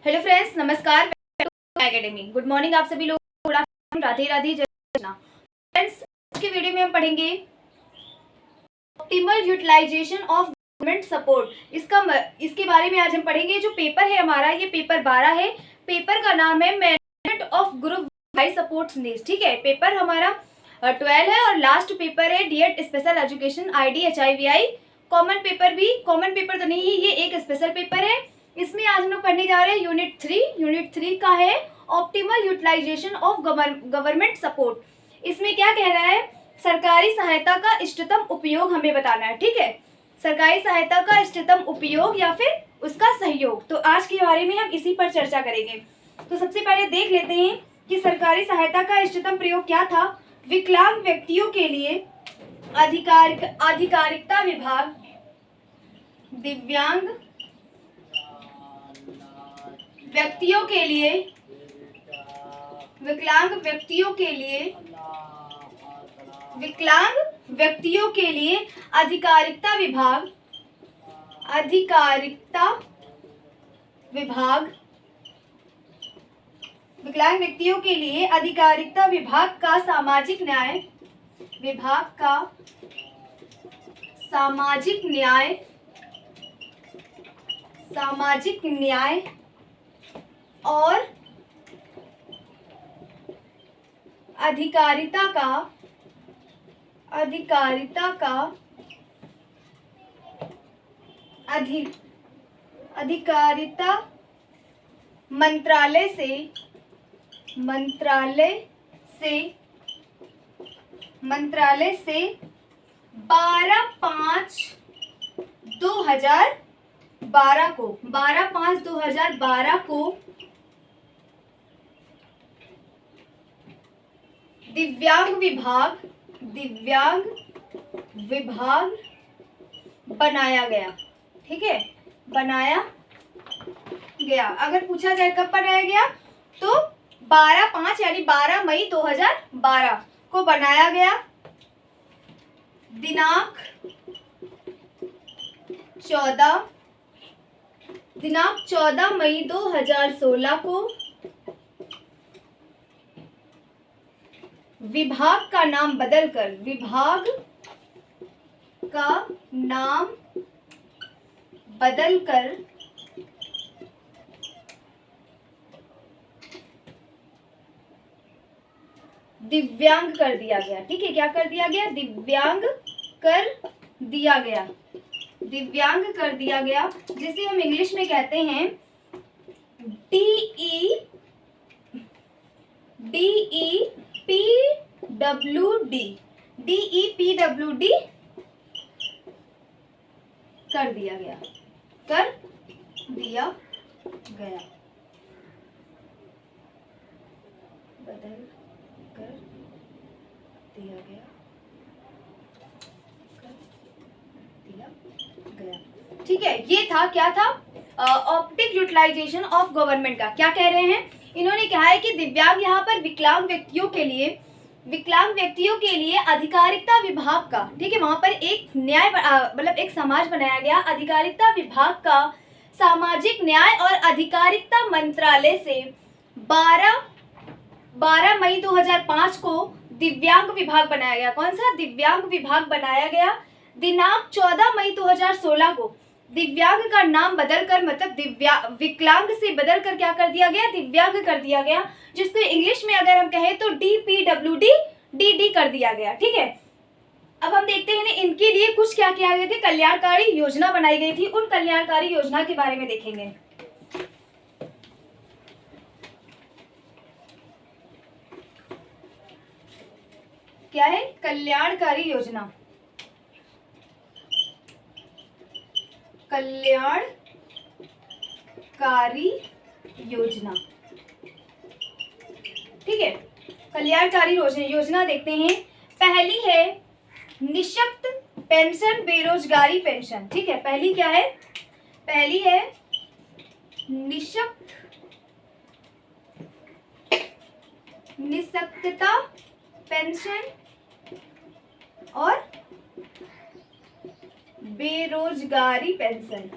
Hello friends, नमस्कार academy. Good morning आप सभी लोग। गुड आफ्टरनून, राधे राधे, जय श्री कृष्ण। फ्रेंड्स, आज के वीडियो में हम पढ़ेंगे optimal utilisation of government support. इसके बारे में आज हम पढ़ेंगे। जो पेपर है हमारा, ये पेपर 12 है। पेपर का नाम है management of group wise support needs. ठीक है, पेपर हमारा 12 है और लास्ट पेपर है DEd special education IDHIVI। Common paper तो नहीं है, ये एक स्पेशल पेपर है। इसमें आज हम लोग पढ़ने जा रहे हैं यूनिट 3 का है optimal utilisation of government support. इसमें क्या कह रहा है, सरकारी सहायता का इष्टतम उपयोग हमें बताना है। ठीक है, सरकारी सहायता का इष्टतम उपयोग या फिर उसका सहयोग। तो आज के बारे में हम इसी पर चर्चा करेंगे। तो सबसे पहले देख लेते हैं कि सरकारी सहायता का इष्टतम प्रयोग क्या था। विकलांग व्यक्तियों के लिए आधिकारिकता विभाग, दिव्यांग व्यक्तियों के लिए, विकलांग व्यक्तियों के लिए आधिकारिकता विभाग विकलांग व्यक्तियों के लिए आधिकारिकता विभाग का सामाजिक न्याय और अधिकारिता मंत्रालय से 12/5/2012 को दिव्यांग विभाग बनाया गया। ठीक है, बनाया गया। अगर पूछा जाए कब बनाया गया, तो 12/5 यानी 12 मई 2012 को बनाया गया। दिनांक 14 मई 2016 को विभाग का नाम बदलकर दिव्यांग कर दिया गया। ठीक है, क्या कर दिया गया, दिव्यांग कर दिया गया, जिसे हम इंग्लिश में कहते हैं DEPWD कर दिया गया। बदल कर दिया गया। ठीक है, ये था, क्या था, ऑप्टिक यूटिलाइजेशन ऑफ गवर्नमेंट का। क्या कह रहे हैं, इन्होंने कहा है कि दिव्यांग, यहाँ पर विकलांग व्यक्तियों के लिए आधिकारिकता विभाग का, ठीक है, वहां पर एक न्याय मतलब एक समाज बनाया गया। आधिकारिकता विभाग का सामाजिक न्याय और अधिकारिकता मंत्रालय से 12 मई 2005 को दिव्यांग विभाग बनाया गया। कौन सा, दिव्यांग विभाग बनाया गया। दिनांक 14 मई 2016 को दिव्यांग का नाम बदलकर, मतलब विकलांग से बदलकर क्या कर दिया गया, दिव्यांग कर दिया गया, जिसको इंग्लिश में अगर हम कहें तो DPWD कर दिया गया। ठीक है, अब हम देखते हैं इनके लिए कुछ क्या किया गया थे, कल्याणकारी योजना बनाई गई थी। उन कल्याणकारी योजना के बारे में देखेंगे। क्या है, कल्याणकारी योजना। ठीक है, कल्याणकारी योजना देखते हैं। पहली है निःशक्त पेंशन, बेरोजगारी पेंशन। ठीक है, पहली क्या है, पहली है निःशक्तता पेंशन और बेरोजगारी पेंशन।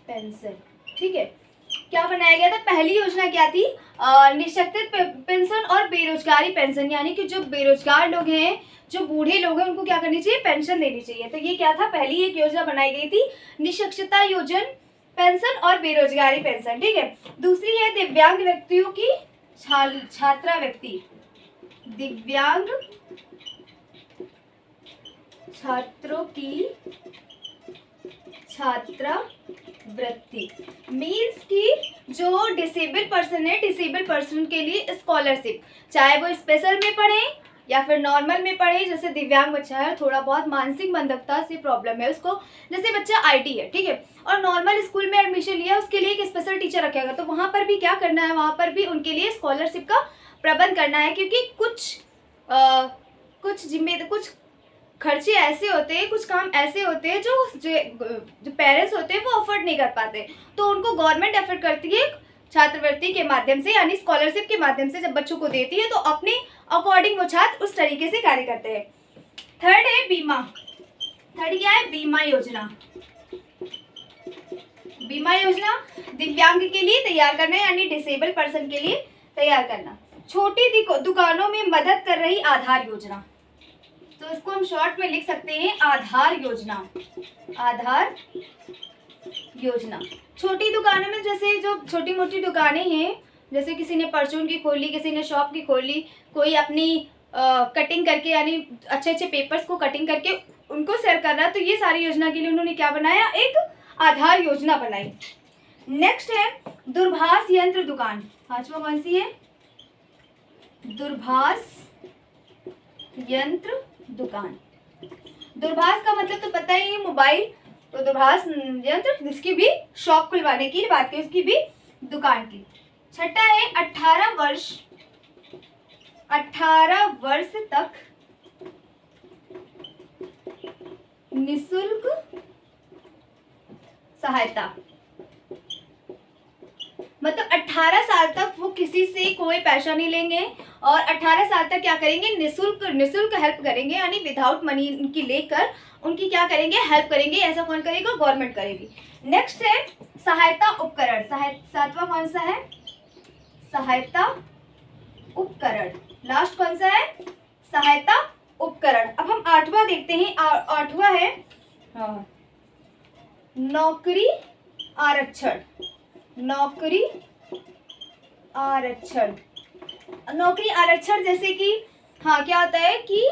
पेंशन, ठीक है। क्या बनाया गया था? पहली योजना क्या थी? निःशक्तित पेंशन और बेरोजगारी पेंशन, यानी कि जो बेरोजगार लोग हैं, जो बूढ़े लोग हैं, उनको क्या करनी चाहिए? पेंशन देनी चाहिए। तो ये क्या था? पहली एक योजना बनाई गई थी, निःशक्तता योजना पेंशन और बेरोजगारी पेंशन, ठीक है। दूसरी है दिव्यांग व्यक्तियों की छात्रावृत्ति, दिव्यांग छात्रों की छात्रावृत्ति मीन्स कि जो डिसेबल पर्सन है, डिसेबल पर्सन के लिए स्कॉलरशिप, चाहे वो स्पेशल में पढ़े या फिर नॉर्मल में पढ़े। जैसे दिव्यांग बच्चा है, थोड़ा बहुत मानसिक मंदता से प्रॉब्लम है उसको, जैसे बच्चा आईटी है, ठीक है, और नॉर्मल स्कूल में एडमिशन लिया, उसके लिए एक स्पेशल टीचर रखेगा, तो वहाँ पर भी क्या करना है? वहाँ पर भी उनके लिए स्कॉलरशिप का प्रबंध करना है, क्योंकि कुछ खर्चे ऐसे होते हैं, कुछ काम ऐसे होते हैं जो पेरेंट्स होते हैं वो अफोर्ड नहीं कर पाते, तो उनको गवर्नमेंट अफोर्ड करती है छात्रवृत्ति के माध्यम से, यानी स्कॉलरशिप के माध्यम से जब बच्चों को देती है, तो अपने अकॉर्डिंग वो छात्र उस तरीके से कार्य करते हैं। थर्ड है बीमा। थर्ड क्या है? बीमा योजना। बीमा योजना दिव्यांग के लिए तैयार करना है, यानी डिसेबल पर्सन के लिए तैयार करना। छोटी दुकानों में मदद कर रही आधार योजना, तो इसको हम शॉर्ट में लिख सकते हैं आधार योजना। आधार योजना छोटी दुकानों में, जैसे जो छोटी मोटी दुकानें हैं, जैसे किसी ने परचून की खोली, किसी ने शॉप की खोली, कोई अपनी कटिंग करके, यानी अच्छे अच्छे पेपर्स को कटिंग करके उनको सेल कर रहा है, तो ये सारी योजना के लिए उन्होंने क्या बनाया? एक आधार योजना बनाई। नेक्स्ट है दूरभाष यंत्र दुकान। पांचवा कौन सी है? दूरभाष यंत्र दुकान। दूरभाष का मतलब तो पता ही है, मोबाइल, तो दूरभाष यंत्र, जिसकी भी शॉप खुलवाने की बात की, उसकी भी दुकान की। छठा है 18 वर्ष तक निःशुल्क सहायता, मतलब 18 साल तक वो किसी से कोई पैसा नहीं लेंगे और 18 साल तक क्या करेंगे? निःशुल्क हेल्प करेंगे, यानी विदाउट मनी उनकी लेकर उनकी क्या करेंगे? हेल्प करेंगे। ऐसा कौन करेगा? गवर्नमेंट करेगी। नेक्स्ट है सहायता उपकरण। सातवां कौन सा है? सहायता उपकरण। लास्ट कौन सा है? सहायता उपकरण। अब हम आठवां देखते हैं। आठवां है नौकरी आरक्षण। नौकरी आरक्षण। नौकरी आरक्षण जैसे कि क्या होता है कि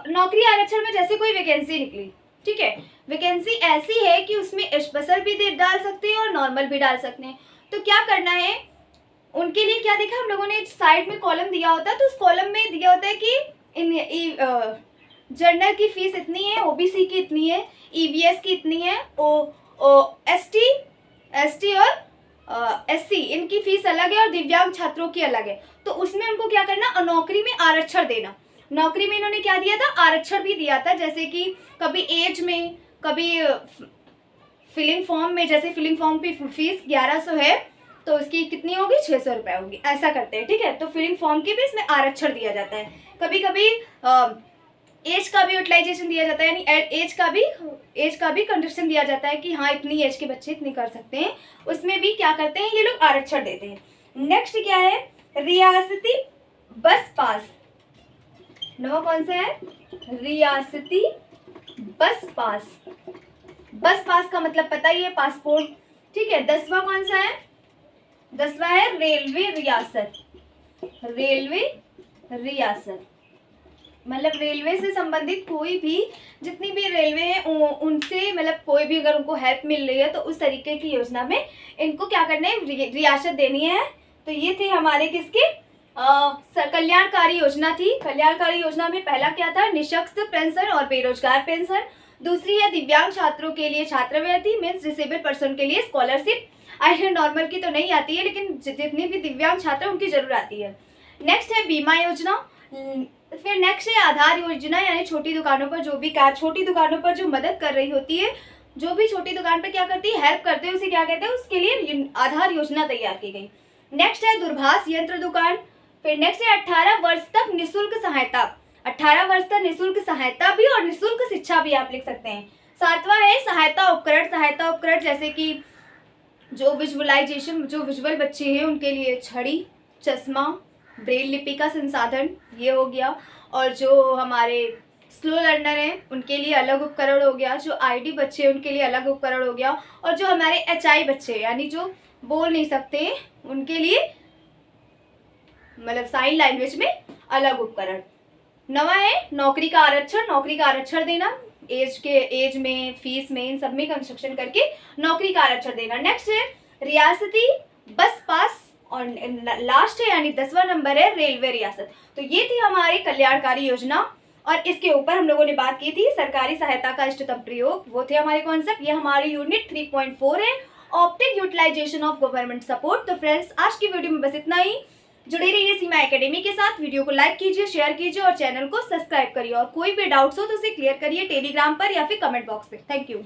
नौकरी आरक्षण में जैसे कोई वैकेंसी निकली, ठीक है, वैकेंसी ऐसी है कि उसमें स्पेशल भी डाल सकते हैं और नॉर्मल भी डाल सकते हैं, तो क्या करना है उनके लिए? क्या देखा हम लोगों ने? साइड में कॉलम दिया होता है, तो उस कॉलम में दिया होता है कि जनरल की फीस इतनी है, ओबीसी की इतनी है, ईवीएस की इतनी है, एसटी और एससी इनकी फीस अलग है और दिव्यांग छात्रों की अलग है। तो उसमें उनको क्या करना? नौकरी में आरक्षण देना। नौकरी में इन्होंने क्या दिया था? आरक्षण भी दिया था, जैसे कि कभी एज में, कभी फिलिंग फॉर्म में, जैसे फिलिंग फॉर्म की फीस 1100 है तो उसकी कितनी होगी? 600 रुपये होगी, ऐसा करते हैं, ठीक है। तो फिलिंग फॉर्म की भी इसमें आरक्षण दिया जाता है। कभी कभी एज का भी यूटिलाइजेशन दिया जाता है, यानी एज का भी कंडीशन दिया जाता है कि हाँ इतनी एज के बच्चे इतनी कर सकते हैं, उसमें भी क्या करते हैं ये लोग? आरक्षण देते हैं। नेक्स्ट क्या है? रियासती बस पास। नवा कौन सा है? रियासती बस पास। बस पास का मतलब पता ही है, पासपोर्ट, ठीक है। 10वां कौन सा है? 10वां है रेलवे रियासत। रेलवे रियासत मतलब रेलवे से संबंधित कोई भी, जितनी भी रेलवे है उनसे, मतलब कोई भी अगर उनको हेल्प मिल रही है तो उस तरीके की योजना में इनको क्या करना है? रियासत देनी है। तो ये थे हमारे किसके? कल्याणकारी योजना थी। कल्याणकारी योजना में पहला क्या था? निःशक्त पेंशन और बेरोजगार पेंशन। दूसरी है दिव्यांग छात्रों के लिए छात्रवृत्ति, मीन्स डिसेबल पर्सन के लिए स्कॉलरशिप। आई नॉर्मल की तो नहीं आती है, लेकिन जितने भी दिव्यांग छात्र उनकी जरूर आती है। नेक्स्ट है बीमा योजना। फिर नेक्स्ट है आधार योजना, यानी छोटी दुकानों पर छोटी दुकानों पर जो मदद कर रही होती है, जो भी छोटी दुकान पर क्या करती है? हेल्प करते हैं, उसे क्या कहते हैं? उसके लिए आधार योजना तैयार की गई। नेक्स्ट है दूरभाष यंत्र दुकान। फिर नेक्स्ट है 18 वर्ष तक निःशुल्क सहायता। 18 वर्ष तक निःशुल्क सहायता भी और निःशुल्क शिक्षा भी आप लिख सकते हैं। 7वां है सहायता उपकरण। सहायता उपकरण जैसे कि जो विजुअलाइजेशन, जो विजुअल बच्चे हैं उनके लिए छड़ी, चश्मा, ब्रेल लिपि का संसाधन ये हो गया। और जो हमारे स्लो लर्नर हैं उनके लिए अलग उपकरण हो गया। जो आईडी बच्चे हैं उनके लिए अलग उपकरण हो गया। और जो हमारे एचआई बच्चे यानी जो बोल नहीं सकते उनके लिए मतलब साइन लैंग्वेज में अलग उपकरण। नवा है नौकरी का आरक्षण। नौकरी का आरक्षण देना, एज में, फीस में, इन सब में कंस्ट्रक्शन करके नौकरी का आरक्षण देना। नेक्स्ट है रियासती बस पास। और लास्ट है यानी 10वां नंबर है रेलवे रियासत। तो ये थी हमारी कल्याणकारी योजना और इसके ऊपर हम लोगों ने बात की थी सरकारी सहायता का इष्टतम प्रयोग, वो थे हमारे कॉन्सेप्ट। ये हमारी यूनिट 3.4 है, optic utilisation of government support. तो फ्रेंड्स आज की वीडियो में बस इतना ही। जुड़े रहिए सीमा एकेडमी के साथ। वीडियो को लाइक कीजिए, शेयर कीजिए और चैनल को सब्सक्राइब करिए। और कोई भी डाउट्स हो तो उसे क्लियर करिए टेलीग्राम पर या फिर कमेंट बॉक्स में। Thank you.